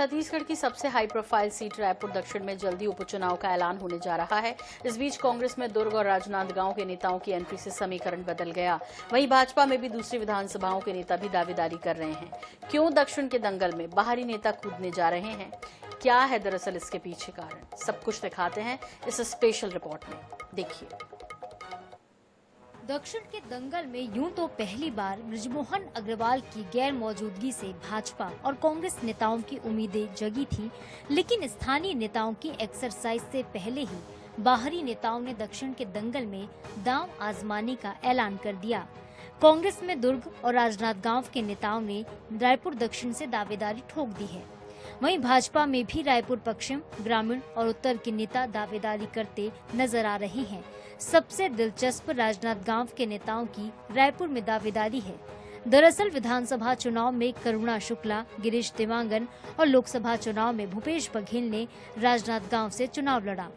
छत्तीसगढ़ की सबसे high profile seat Raipur दक्षिण में जल्दी उपचुनाव का ऐलान होने जा रहा है। इस बीच कांग्रेस में दुर्ग और राजनांदगांव के नेताओं की एंट्री से समीकरण बदल गया। वहीं भाजपा में भी दूसरी विधानसभाओं के नेता भी दावेदारी कर रहे हैं। क्यों दक्षिण के दंगल में बाहरी नेता कूदने जा रहे हैं, क्या है दरअसल इसके पीछे कारण, सब कुछ दिखाते हैं इस स्पेशल रिपोर्ट में। देखिए। दक्षिण के दंगल में यूं तो पहली बार बृजमोहन अग्रवाल की गैर मौजूदगी से भाजपा और कांग्रेस नेताओं की उम्मीदें जगी थी, लेकिन स्थानीय नेताओं की एक्सरसाइज से पहले ही बाहरी नेताओं ने दक्षिण के दंगल में दांव आजमाने का ऐलान कर दिया। कांग्रेस में दुर्ग और राजनांदगांव के नेताओं ने रायपुर दक्षिण से दावेदारी ठोक दी है। वहीं भाजपा में भी रायपुर पश्चिम, ग्रामीण और उत्तर के नेता दावेदारी करते नजर आ रहे हैं। सबसे दिलचस्प राजनांदगांव के नेताओं की रायपुर में दावेदारी है। दरअसल विधानसभा चुनाव में करुणा शुक्ला, गिरीश देवांगन और लोकसभा चुनाव में भूपेश बघेल ने राजनांदगांव से चुनाव लड़ा।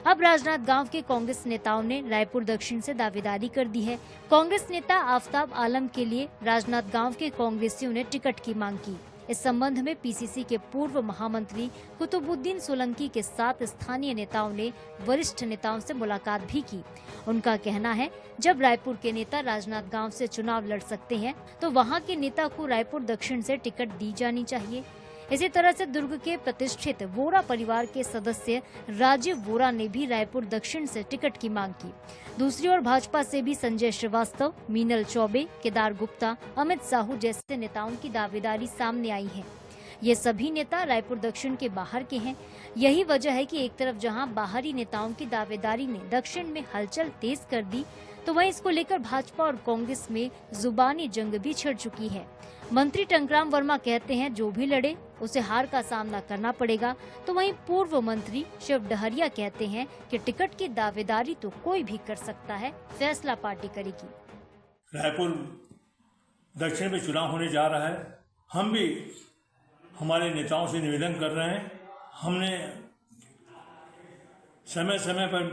अब राजनांदगांव के कांग्रेस नेताओं ने रायपुर दक्षिण से दावेदारी कर दी है। कांग्रेस नेता आफताब आलम के लिए राजनांदगांव के कांग्रेसियों ने टिकट की मांग की। इस संबंध में पीसीसी के पूर्व महामंत्री कुतुबुद्दीन सोलंकी के साथ स्थानीय नेताओं ने वरिष्ठ नेताओं से मुलाकात भी की। उनका कहना है, जब रायपुर के नेता राजनांदगांव से चुनाव लड़ सकते हैं तो वहां के नेता को रायपुर दक्षिण से टिकट दी जानी चाहिए। इसी तरह से दुर्ग के प्रतिष्ठित वोरा परिवार के सदस्य राजीव वोरा ने भी रायपुर दक्षिण से टिकट की मांग की। दूसरी ओर भाजपा से भी संजय श्रीवास्तव, मीनल चौबे, केदार गुप्ता, अमित साहू जैसे नेताओं की दावेदारी सामने आई है। ये सभी नेता रायपुर दक्षिण के बाहर के हैं। यही वजह है कि एक तरफ जहां बाहरी नेताओं की दावेदारी ने दक्षिण में हलचल तेज कर दी, तो वहीं इसको लेकर भाजपा और कांग्रेस में जुबानी जंग भी छिड़ चुकी है। मंत्री टंकराम वर्मा कहते हैं, जो भी लड़े उसे हार का सामना करना पड़ेगा, तो वहीं पूर्व मंत्री शिव डहरिया कहते हैं कि टिकट की दावेदारी तो कोई भी कर सकता है, फैसला पार्टी करेगी। रायपुर दक्षिण में चुनाव होने जा रहा है। हम भी हमारे नेताओं से निवेदन कर रहे हैं। हमने समय समय पर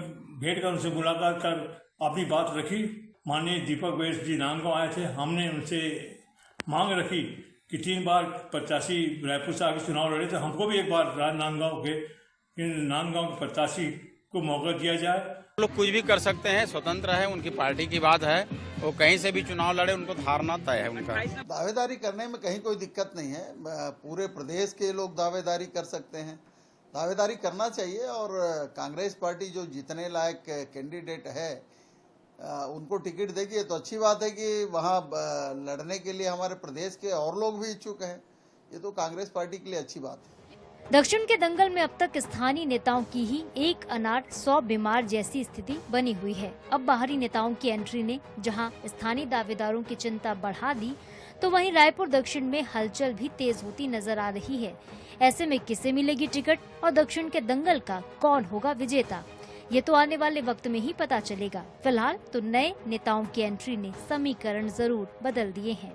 भेंट कर उनसे मुलाकात कर अपनी बात रखी। माननीय दीपक बैस जी नांदगांव आए थे, हमने उनसे मांग रखी कि 3 बार प्रत्याशी रायपुर से आगे चुनाव लड़े थे, हमको भी एक बार नांदगांव के प्रत्याशी को मौका दिया जाए। लोग कुछ भी कर सकते हैं, स्वतंत्र है, उनकी पार्टी की बात है, वो कहीं से भी चुनाव लड़े, उनको हारना तय है उनका। दावेदारी करने में कहीं कोई दिक्कत नहीं है। पूरे प्रदेश के लोग दावेदारी कर सकते हैं, दावेदारी करना चाहिए। और कांग्रेस पार्टी जो जीतने लायक कैंडिडेट है उनको टिकट देगी तो अच्छी बात है कि वहाँ लड़ने के लिए हमारे प्रदेश के और लोग भी इच्छुक हैं। ये तो कांग्रेस पार्टी के लिए अच्छी बात है। दक्षिण के दंगल में अब तक स्थानीय नेताओं की ही एक अनार 100 बीमार जैसी स्थिति बनी हुई है। अब बाहरी नेताओं की एंट्री ने जहां स्थानीय दावेदारों की चिंता बढ़ा दी, तो वहीं रायपुर दक्षिण में हलचल भी तेज होती नजर आ रही है। ऐसे में किसे मिलेगी टिकट और दक्षिण के दंगल का कौन होगा विजेता, ये तो आने वाले वक्त में ही पता चलेगा। फिलहाल तो नए नेताओं की एंट्री ने समीकरण जरूर बदल दिए हैं।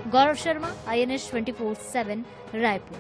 गौरव शर्मा, INS 24/7 रायपुर।